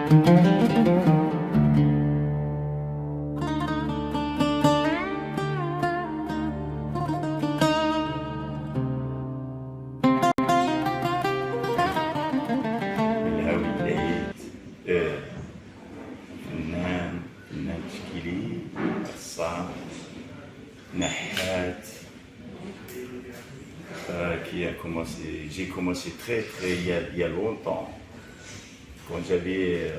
العاوي فنان تشكيلي رسام نحات j'ai commencé très il y a longtemps quand j'avais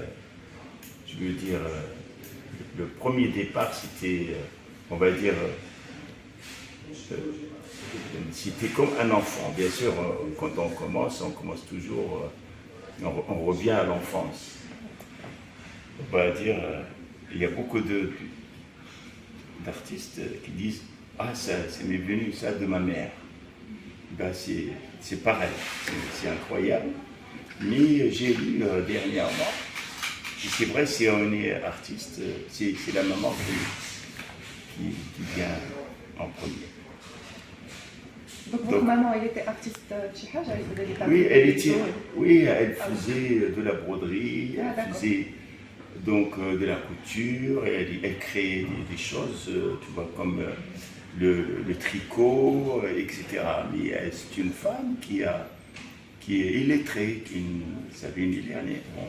je veux dire le premier départ c'était on va dire c'était comme un enfant bien sûr quand on commence toujours on revient à l'enfance. On va dire, il y a beaucoup d'artistes qui disent « Ah, ça m'est venu ça de ma mère ». Ben, c'est pareil, c'est incroyable. Mais j'ai lu dernièrement, et c'est vrai, si on est artiste, c'est la maman qui vient en premier. Donc votre maman, elle était artiste tchiha, oui, elle faisait de la broderie, elle faisait donc de la couture, elle créait des choses, tu vois, comme le tricot, etc. Mais c'est une femme qui est illettrée, qui ne savait ni lire ni bon.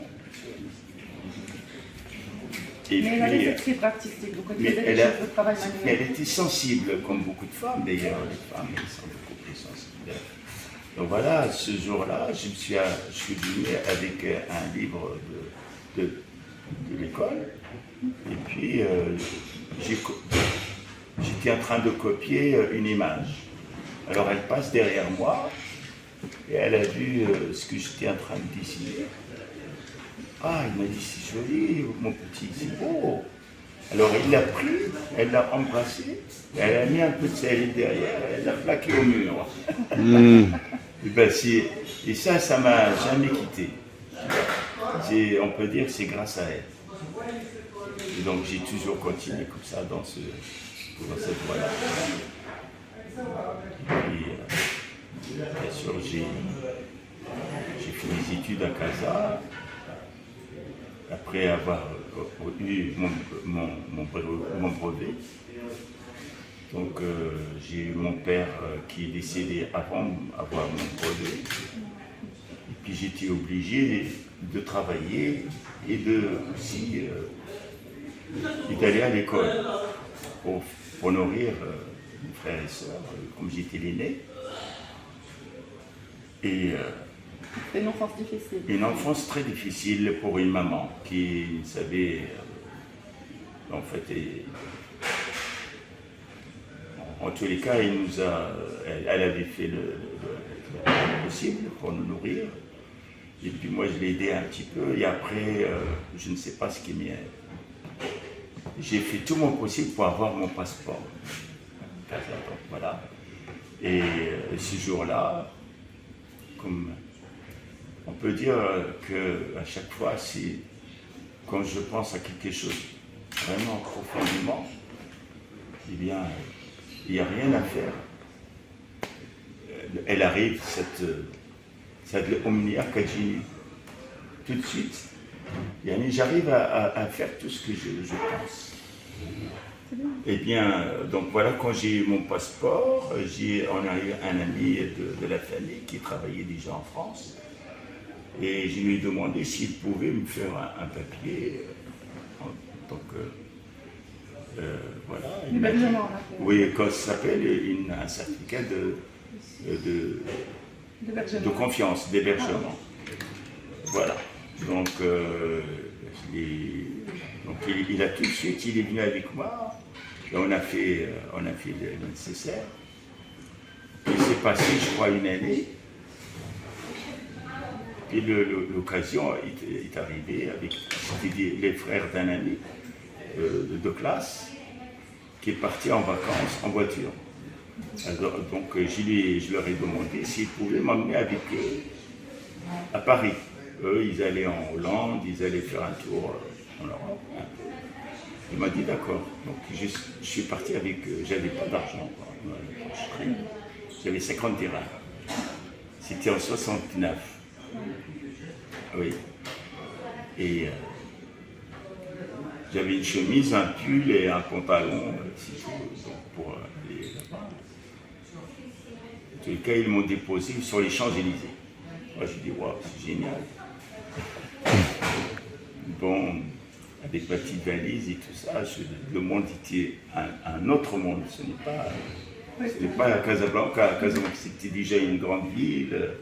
Mais elle avait cette fibre artistique, donc elle faisait des choses de travail manuel. Elle était sensible, comme beaucoup de femmes d'ailleurs. Les femmes, elles sont beaucoup plus sensibles. Donc voilà, ce jour-là, je suis venu avec un livre de l'école. Et puis, j'étais en train de copier une image. Alors elle passe derrière moi et elle a vu ce que j'étais en train de dessiner. Ah, il m'a dit, c'est joli, mon petit, c'est beau. Alors il l'a pris, elle l'a embrassé, elle a mis un peu de sel derrière, elle l'a plaqué au mur. Et ça m'a jamais quitté. On peut dire que c'est grâce à elle. Et donc j'ai toujours continué comme ça dans cette voie-là. Et bien sûr, j'ai fait mes études à Casa. Après avoir eu mon brevet. Donc j'ai eu mon père qui est décédé avant avoir mon brevet. Et puis j'étais obligé de travailler et aussi d'aller à l'école pour nourrir mes frères et sœurs, comme j'étais l'aîné. Et c'est une enfance difficile. Une enfance très difficile pour une maman qui savait, en fait, en tous les cas, elle avait fait le possible pour nous nourrir. Et puis moi, je l'ai aidé un petit peu. Et après, je ne sais pas ce qui m'est. J'ai fait tout mon possible pour avoir mon passeport. Donc, voilà. Et ce jour-là, comme on peut dire qu'à chaque fois, quand je pense à quelque chose vraiment profondément, eh bien, il n'y a rien à faire. Elle arrive, cette omnia kajini, tout de suite. J'arrive à faire tout ce que je pense. Eh bien, donc voilà, quand j'ai eu mon passeport, on a eu un ami de la famille qui travaillait déjà en France. Et je lui ai demandé s'il pouvait me faire un papier. Donc, voilà. Oui, quand ça s'appelle un certificat de confiance, d'hébergement. Voilà. Donc, il a tout de suite, il est venu avec moi. Et on a fait le nécessaire. Il s'est passé, je crois, une année. Et l'occasion est arrivée avec les frères d'un ami de classe qui est parti en vacances en voiture. Alors, donc je leur ai demandé s'ils pouvaient m'emmener avec eux à Paris. Eux, ils allaient en Hollande, ils allaient faire un tour en Europe. Il m'a dit d'accord. Donc je suis parti avec eux. J'avais pas d'argent. J'avais 50 dirhams. C'était en 69. Oui. Et j'avais une chemise, un pull et un pantalon, pour aller là-bas. En tout cas, ils m'ont déposé sur les Champs-Élysées. Moi, j'ai dit, waouh, c'est génial. Bon, avec ma petite valise et tout ça, le monde était un autre monde. Ce n'est pas la Casablanca. Casablanca, c'était déjà une grande ville,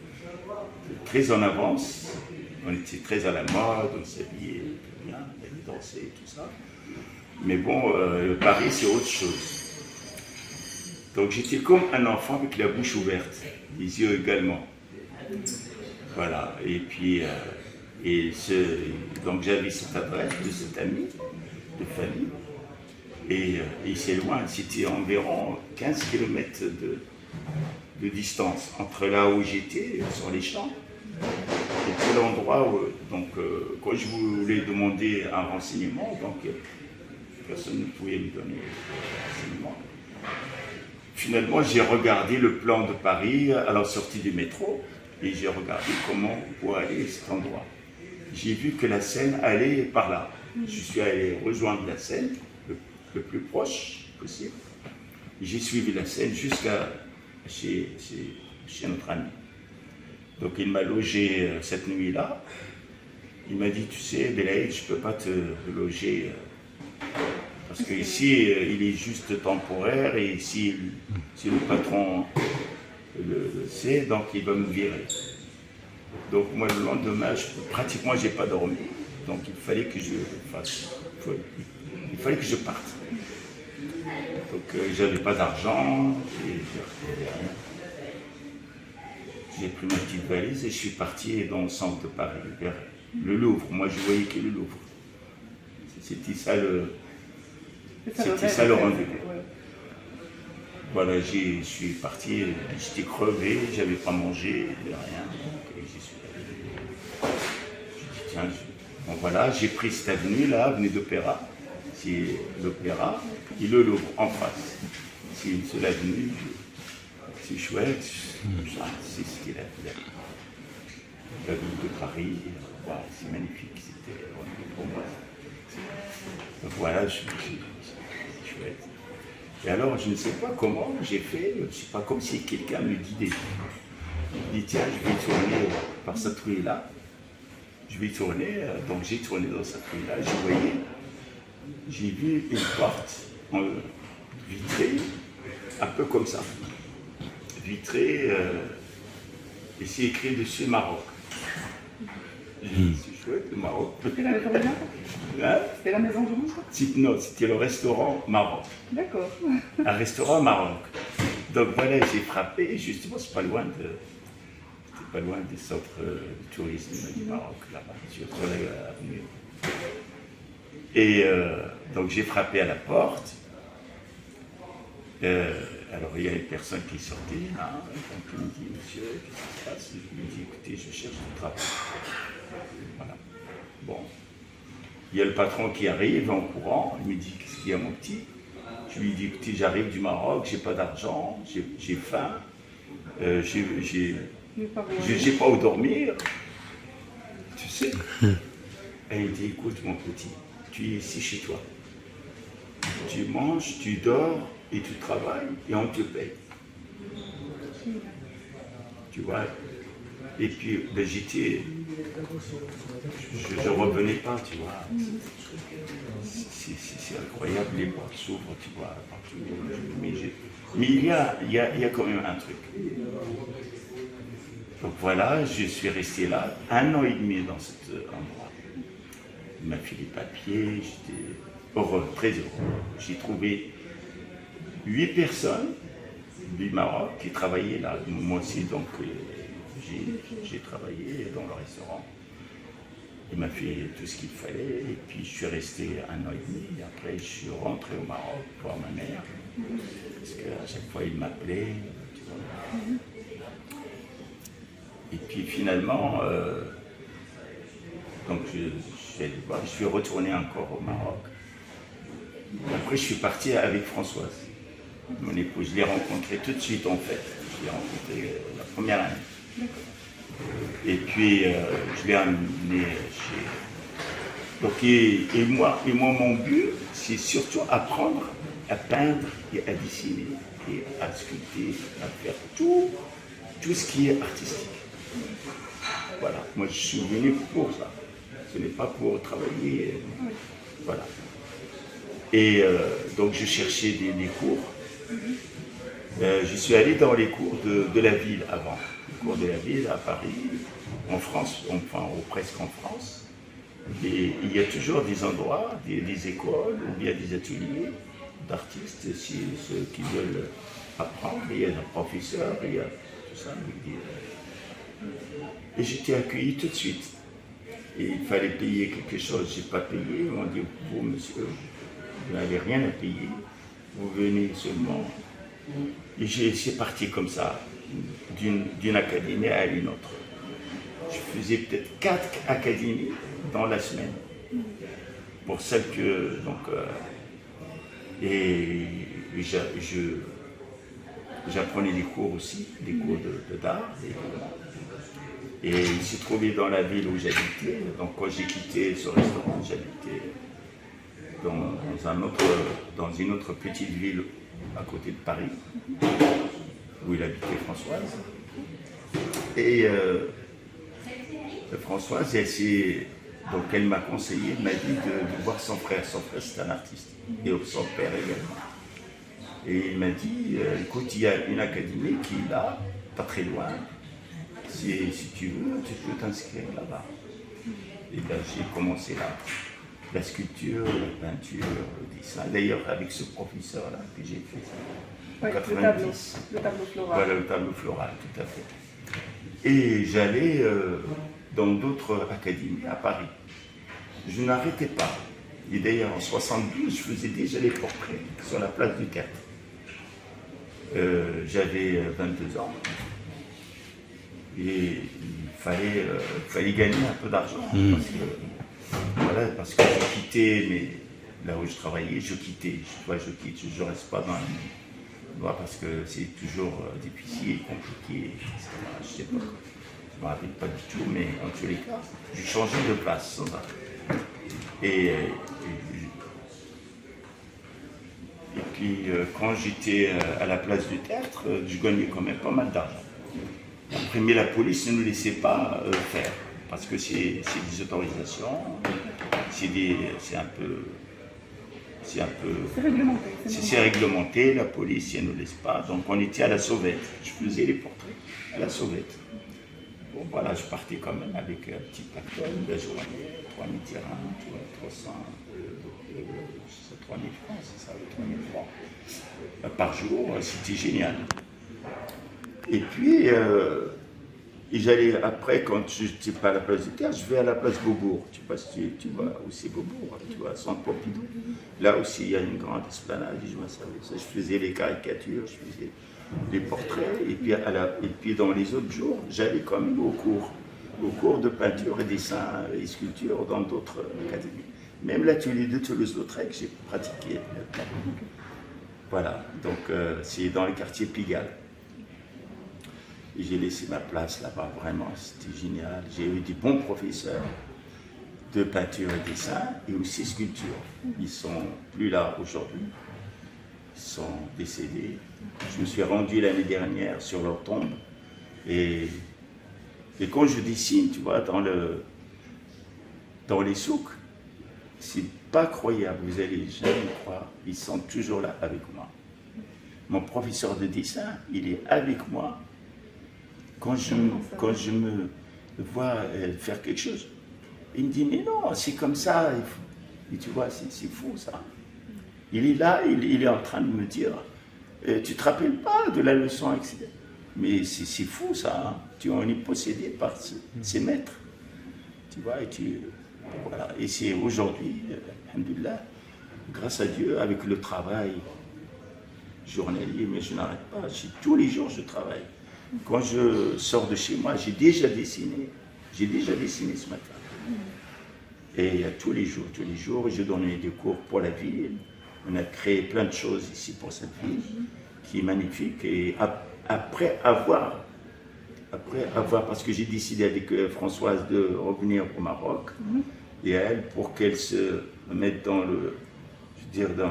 très en avance. On était très à la mode, on s'habillait bien, on allait danser et tout ça. Mais bon, Paris, c'est autre chose. Donc j'étais comme un enfant avec la bouche ouverte, les yeux également. Voilà, et puis, donc j'avais cette adresse de cet ami de famille, et c'est loin, c'était environ 15 km de distance entre là où j'étais, sur les champs, et puis l'endroit où, quand je voulais demander un renseignement, donc personne ne pouvait me donner un renseignement. Finalement, j'ai regardé le plan de Paris à la sortie du métro et j'ai regardé comment pour aller à cet endroit. J'ai vu que la Seine allait par là. Je suis allé rejoindre la Seine le plus proche possible. J'ai suivi la Seine jusqu'à chez notre ami. Donc il m'a logé cette nuit-là. Il m'a dit, tu sais, Belaïd, je ne peux pas te loger. Parce qu'ici, il est juste temporaire et si le patron le sait, donc il va me virer. Donc moi, le lendemain, pratiquement, je n'ai pas dormi. Donc il fallait que je parte. Donc j'avais pas d'argent, j'ai pris ma petite valise et je suis parti dans le centre de Paris, vers le Louvre. Moi, je voyais que le Louvre. C'était ça le rendez-vous. Voilà, je suis parti, j'étais crevé, j'avais pas mangé, rien. Donc, j'y suis allé. Je dis, tiens, bon, voilà, j'ai pris cette avenue-là, avenue d'Opéra. C'est l'Opéra et le Louvre en face. C'est une seule avenue, c'est chouette, c'est ce qu'il a fait. La ville de Paris, wow, c'est magnifique, c'était pour moi. Donc voilà, c'est chouette. Et alors, je ne sais pas comment j'ai fait, je ne sais pas, comme si quelqu'un me guidait. Il dit, tiens, je vais tourner par cette rue-là. Je vais tourner, donc j'ai tourné dans cette rue-là, j'ai vu une porte vitrée, un peu comme ça. Vitrée, et c'est écrit dessus Maroc. C'est chouette, le Maroc. C'était la maison Rouge? Hein? C'était la maison Rouge? Non, c'était le restaurant Maroc. D'accord. Un restaurant Maroc. Donc voilà, j'ai frappé, justement, c'est pas loin des centres de tourisme du Maroc, là-bas, sur l'avenue. Et donc j'ai frappé à la porte. Alors il y a une personne qui sortait, hein, donc il me dit, monsieur, qu'est-ce qui se passe? Je lui dis, écoutez, je cherche du travail. Voilà. Bon. Il y a le patron qui arrive en courant, il me dit, qu'est-ce qu'il y a mon petit? Je lui dis, écoutez, j'arrive du Maroc, j'ai pas d'argent, j'ai faim, j'ai pas où dormir, tu sais. Et il dit, écoute mon petit, tu es ici chez toi. Tu manges, tu dors et tu travailles et on te paye. Tu vois. Et puis ben, je revenais pas, tu vois. C'est incroyable, les portes s'ouvrent, tu vois, partout. Mais il y a quand même un truc. Donc voilà, je suis resté là 1 an et demi dans cet endroit. Il m'a fait les papiers, j'étais heureux, très heureux. J'ai trouvé 8 personnes du Maroc qui travaillaient là. Moi aussi, donc j'ai travaillé dans le restaurant. Il m'a fait tout ce qu'il fallait et puis je suis resté 1 an et demi. Et après, je suis rentré au Maroc voir ma mère parce qu'à chaque fois, il m'appelait. Tu vois. Et puis finalement, donc je suis retourné encore au Maroc. Après, je suis parti avec Françoise, mon épouse. Je l'ai rencontrée tout de suite en fait. Je l'ai rencontrée la première année. Et puis, je l'ai amenée Donc, mon but, c'est surtout apprendre à peindre et à dessiner et à sculpter, à faire tout ce qui est artistique. Voilà, moi je suis venu pour ça. Ce n'est pas pour travailler. Voilà. Et donc je cherchais des cours. Je suis allé dans les cours de la ville avant. Les cours de la ville à Paris, en France, enfin ou presque en France. Et il y a toujours des endroits, des écoles ou bien des ateliers d'artistes, ceux qui veulent apprendre. Il y a des professeurs, il y a tout ça. Et j'étais accueilli tout de suite. Et il fallait payer quelque chose, je n'ai pas payé. Ils m'ont dit, vous monsieur, vous n'avez rien à payer, vous venez seulement. Et c'est parti comme ça, d'une académie à une autre. Je faisais peut-être 4 académies dans la semaine. Pour celles que. Donc, j'apprenais des cours aussi, des cours d'art. Et il s'est trouvé dans la ville où j'habitais. Donc quand j'ai quitté ce restaurant, j'habitais dans une autre petite ville à côté de Paris, où il habitait Françoise. Et Françoise, elle m'a conseillé, elle m'a dit de voir son frère. Son frère, c'est un artiste, et son père également. Et il m'a dit, écoute, il y a une académie qui est là, pas très loin. Si tu veux, tu peux t'inscrire là-bas. Et là, j'ai commencé la sculpture, la peinture, le dessin. D'ailleurs, avec ce professeur-là que j'ai fait en 90. Le tableau floral. Voilà, le tableau floral, tout à fait. Et j'allais dans d'autres académies à Paris. Je n'arrêtais pas. Et d'ailleurs, en 72, je faisais déjà les portraits sur la place du Théâtre. J'avais 22 ans. Et il fallait gagner un peu d'argent. Parce que je quittais, là où je travaillais, je quitte, je ne reste pas dans la vie. Parce que c'est toujours difficile, compliqué, etc. Je ne sais pas, je ne me rappelle pas du tout, mais en tous les cas, j'ai changé de place sans arrêt. Et puis, quand j'étais à la place du théâtre, je gagnais quand même pas mal d'argent. Après, mais la police ne nous laissait pas faire, parce que c'est des autorisations, c'est un peu... C'est réglementé. C'est réglementé, la police ne nous laisse pas, donc on était à la sauvette. Je faisais les portraits à la sauvette. Bon, voilà, je partais quand même avec un petit pactole, la journée, 3000 dirhams, 300, 3000 francs, c'est ça, 3000 francs par jour, c'était génial. Et puis, j'allais après, quand je n'étais pas à la place du théâtre, je vais à la place Beaubourg. Je ne sais pas si tu vois où c'est Beaubourg, tu vois, Centre Pompidou. Là aussi, il y a une grande esplanade, je faisais les caricatures, je faisais les portraits. Et puis dans les autres jours, j'allais quand même au cours de peinture et dessin et sculpture dans d'autres académies. Même l'atelier de Toulouse-Lautrec, j'ai pratiqué. Voilà, donc c'est dans le quartier Pigalle. J'ai laissé ma place là-bas, vraiment, c'était génial. J'ai eu des bons professeurs de peinture et dessin et aussi sculpture. Ils ne sont plus là aujourd'hui, ils sont décédés. Je me suis rendu l'année dernière sur leur tombe et quand je dessine, tu vois, dans les souks, c'est pas croyable, vous allez jamais croire, ils sont toujours là avec moi. Mon professeur de dessin, il est avec moi. Quand je me vois faire quelque chose, il me dit, mais non, c'est comme ça. Et tu vois, c'est fou ça. Il est là, il est en train de me dire, tu ne te rappelles pas de la leçon, etc. Mais c'est fou ça. Hein. On est possédé par ces maîtres. Tu vois, voilà. Et c'est aujourd'hui, alhamdoulilah, grâce à Dieu, avec le travail journalier, mais je n'arrête pas. Tous les jours, je travaille. Quand je sors de chez moi, j'ai déjà dessiné ce matin. Et tous les jours, je donnais des cours pour la ville. On a créé plein de choses ici pour cette ville, qui est magnifique. Et après avoir, parce que j'ai décidé avec Françoise de revenir au Maroc, et à elle pour qu'elle se mette dans le... Je veux dire,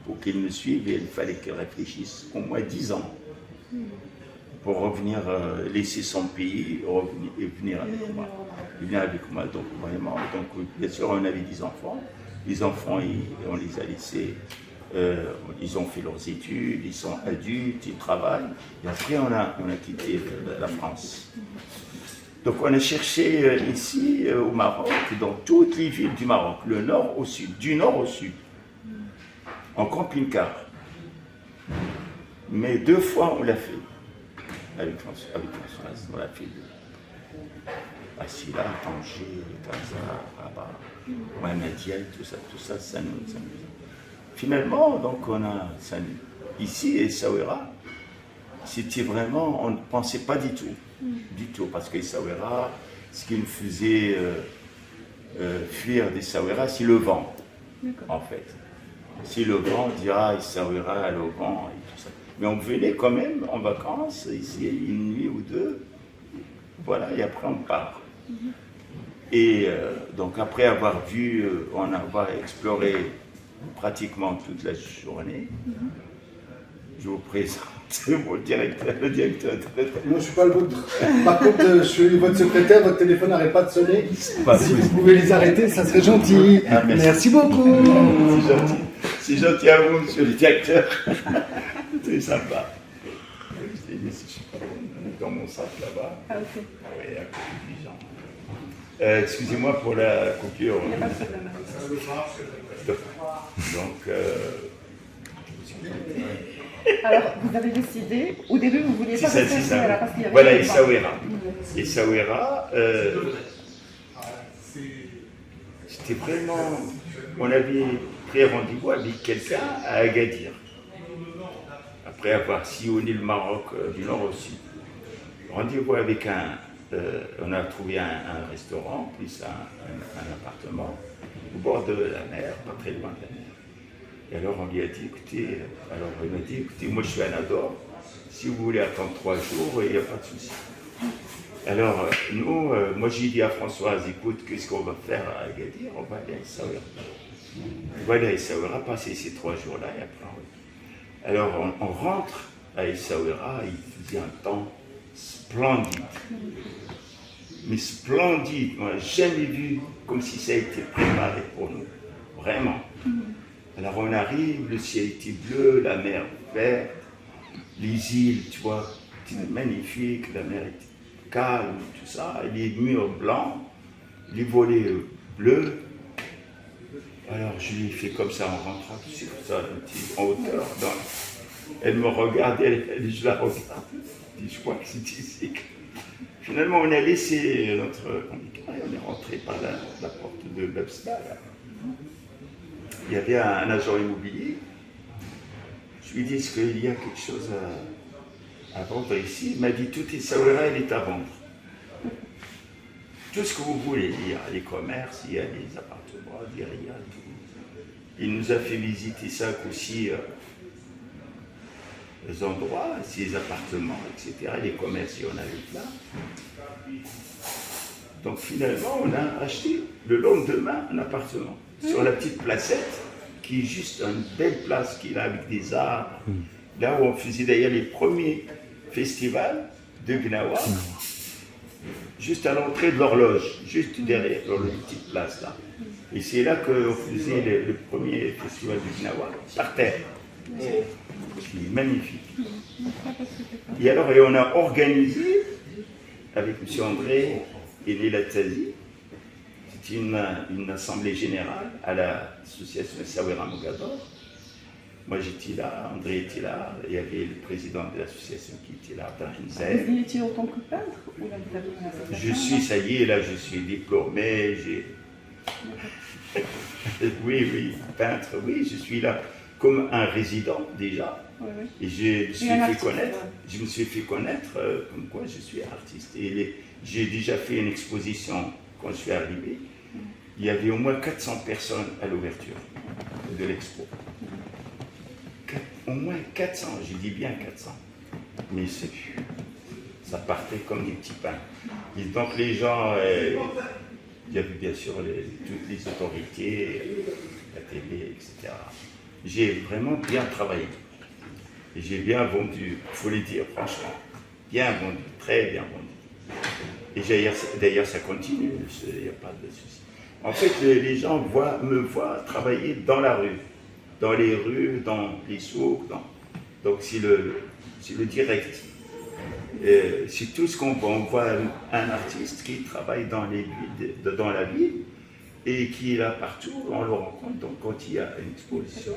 pour qu'elle me suive, il fallait qu'elle réfléchisse au moins 10 ans pour revenir, laisser son pays et venir avec moi. Venir avec moi, donc vraiment. Donc, bien sûr, on avait 10 enfants. Les enfants, on les a laissés, ils ont fait leurs études, ils sont adultes, ils travaillent. Et après, on a quitté la France. Donc, on a cherché ici, au Maroc, dans toutes les villes du Maroc, le nord au sud, du nord au sud, en camping-car. Mais 2 fois, on l'a fait. Avec Françoise, on l'a fait. Assila, Tanger, Gaza, Rabat, Mohamedia, tout ça, ça nous... Finalement, donc on a... Ici, Essaouira, c'était vraiment... On ne pensait pas du tout, parce qu'Essaouira, ce qui nous faisait fuir d'Essaouira, c'est le vent, en fait. Si le vent, on dira Essaouira, le vent, et tout ça. Mais on venait quand même en vacances, ici, une nuit ou 2, voilà, et après on part. Et donc après avoir exploré pratiquement toute la journée, je vous présente le directeur. Non, je ne suis pas le vôtre. Par contre, je suis votre secrétaire, votre téléphone n'arrête pas de sonner. Si vous pouvez les arrêter, ça serait gentil. Ah, merci beaucoup. C'est gentil. C'est gentil à vous, monsieur le directeur. Très sympa. Je l'ai mis dans mon sac là-bas. Ah, ok. Oui, à côté des gens. Excusez-moi pour la coupure. Il n'y a pas de problème. Donc, Alors, vous avez décidé, au début, vous ne vouliez pas rester ça. là parce qu'il y avait... Voilà, Essaouira. Essaouira, c'était vraiment... On avait pris rendez-vous avec quelqu'un à Agadir. Après avoir sillonné le Maroc du nord au sud. Rendez-vous avec on a trouvé un restaurant, plus un appartement, au bord de la mer, pas très loin de la mer. Et alors on lui a dit, écoutez, moi je suis à Nador, si vous voulez attendre 3 jours, il n'y a pas de souci. Alors nous, moi j'ai dit à Françoise, écoute, qu'est-ce qu'on va faire à Agadir? On va aller à Essaouira. On va aller à Essaouira, passer ces 3 jours-là et après alors on rentre à Essaouira, il faisait un temps splendide. Mais splendide, on n'a jamais vu comme si ça a été préparé pour nous, vraiment. Alors on arrive, le ciel était bleu, la mer verte, les îles, tu vois, c'était magnifique, la mer était calme, tout ça, les murs blancs, les volets bleus. Alors je lui ai fait comme ça en rentrant, sur ça, en hauteur. Elle me regarde, je la regarde, je crois que c'est ici. Finalement, on a laissé notre camping-car et on est rentré par la porte de l'Obstal. Il y avait un agent immobilier. Je lui ai dit, est-ce qu'il y a quelque chose à vendre ici? Il m'a dit, tout Essaouira, elle est à vendre. Tout ce que vous voulez, il y a les commerces, il y a les appartements, il y a tout. Il nous a fait visiter ça aussi, les endroits, ces appartements, etc. Les commerces, il y en avait plein. Donc finalement, on a acheté le lendemain un appartement sur la petite placette, qui est juste une belle place qui est là avec des arbres. Là où on faisait d'ailleurs les premiers festivals de Gnawa, juste à l'entrée de l'horloge, juste derrière, dans la petite place là. Et c'est là qu'on faisait le premier festival du Gnawa, par terre. C'est magnifique. Et alors, on a organisé, avec M. André et Léla Tzazi, c'était une assemblée générale à l'association Essaouira Mogador. Moi j'étais là, André était là, il y avait le président de l'association qui était là, Brahim Zaïd. Vous étiez en tant que peintre ou là, vous avez une association? Je suis, ça y est, là je suis diplômé, oui, peintre, oui, je suis là comme un résident déjà. Oui. Et je me suis fait connaître comme quoi je suis artiste. Et j'ai déjà fait une exposition quand je suis arrivé. Il y avait au moins 400 personnes à l'ouverture de l'expo. Au moins 400, je dis bien 400. Mais ça partait comme des petits pains. Et donc les gens Il y avait bien sûr toutes les autorités, la télé, etc. J'ai vraiment bien travaillé. Et j'ai bien vendu, il faut le dire franchement. Bien vendu, très bien vendu. Et d'ailleurs, ça continue, il n'y a pas de souci. En fait, les gens me voient travailler dans la rue, dans les rues, dans les souks. Donc, c'est le direct. C'est tout ce qu'on voit. On voit un artiste qui travaille dans la ville et qui est là partout, on le rencontre. Donc, quand il y a une exposition,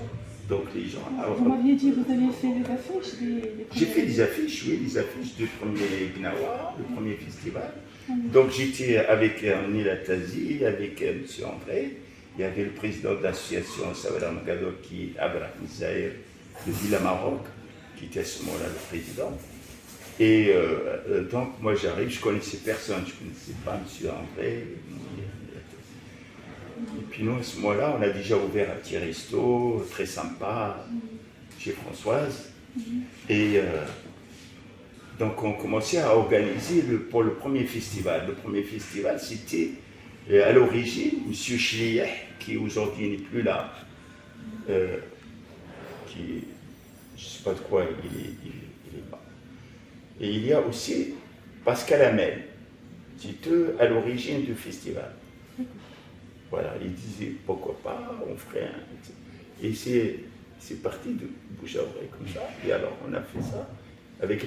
donc les gens... Vous m'aviez dit que vous aviez fait des affiches J'ai fait des affiches, oui, des affiches du premier Gnawa, le premier festival. Donc j'étais avec Nil Atazi, avec M. André, il y avait le président de l'association Sawara Magado qui est Abraham Zahir de Villa Maroc, qui était à ce moment-là le président. Et donc moi j'arrive, je ne connaissais personne, je ne connaissais pas M. André. Et puis nous à ce moment-là, on a déjà ouvert un petit resto très sympa chez Françoise. Et donc on commençait à organiser pour le premier festival. Le premier festival, c'était à l'origine M. Chlieh, qui aujourd'hui n'est plus là, qui, je ne sais pas de quoi il est pas. Et il y a aussi Pascal Hamel, c'est eux à l'origine du festival. Voilà, il disait pourquoi pas, on ferait un. Et c'est parti de bouche à oreille comme ça. Et alors on a fait ça avec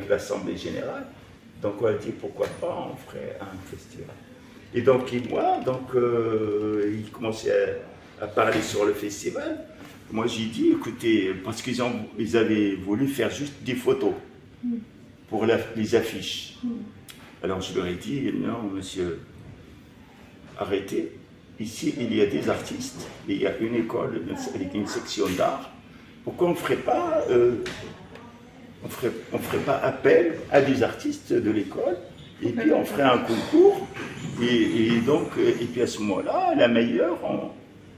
l'Assemblée générale. Donc on a dit pourquoi pas, on ferait un festival. Et donc moi, il commençait à parler sur le festival. Moi j'ai dit, écoutez, parce qu'ils avaient voulu faire juste des photos pour les affiches. Alors je leur ai dit, non monsieur, arrêtez. Ici, il y a des artistes, il y a une école avec une section d'art. Pourquoi on ne ferait pas, appel à des artistes de l'école et puis on ferait un concours et puis à ce moment-là, la meilleure, on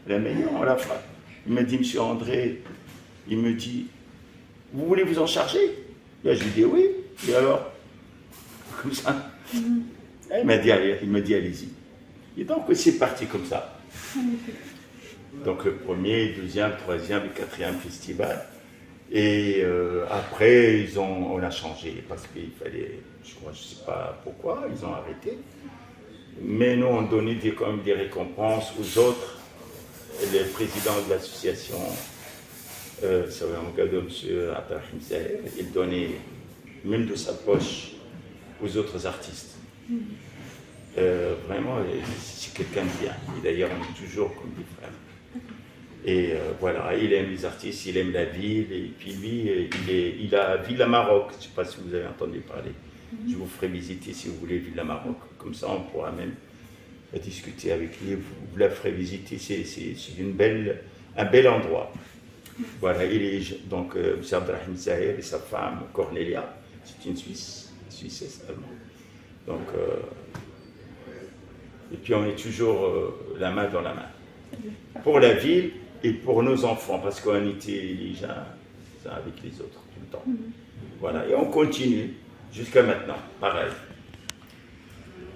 la fera. Il m'a dit, M. André, il me dit, vous voulez vous en charger? Là, je lui ai dit oui. Et alors, comme ça, il m'a dit, allez-y. Et donc, c'est parti comme ça. Donc, le premier, deuxième, troisième, le quatrième festival. Et après, on a changé parce qu'il fallait, je ne sais pas pourquoi, ils ont arrêté. Mais nous, on donnait quand même des récompenses aux autres. Le président de l'association, Sawara Magado, M. Abraham Zahir, il donnait même de sa poche aux autres artistes. Vraiment, c'est quelqu'un de bien. Et d'ailleurs, on est toujours comme des frères. Et voilà, il aime les artistes, il aime la ville. Et puis lui, il a Villa Maroc. Je ne sais pas si vous avez entendu parler. Je vous ferai visiter si vous voulez Villa Maroc. Comme ça, on pourra même discuter avec lui. Vous la ferez visiter. C'est un bel endroit. Voilà, il est donc M. Abraham Zahir et sa femme Cornelia. C'est une Suissesse allemande. Donc, et puis on est toujours la main dans la main. Pour la ville et pour nos enfants, parce qu'on était les uns avec les autres tout le temps. Voilà, et on continue jusqu'à maintenant, pareil.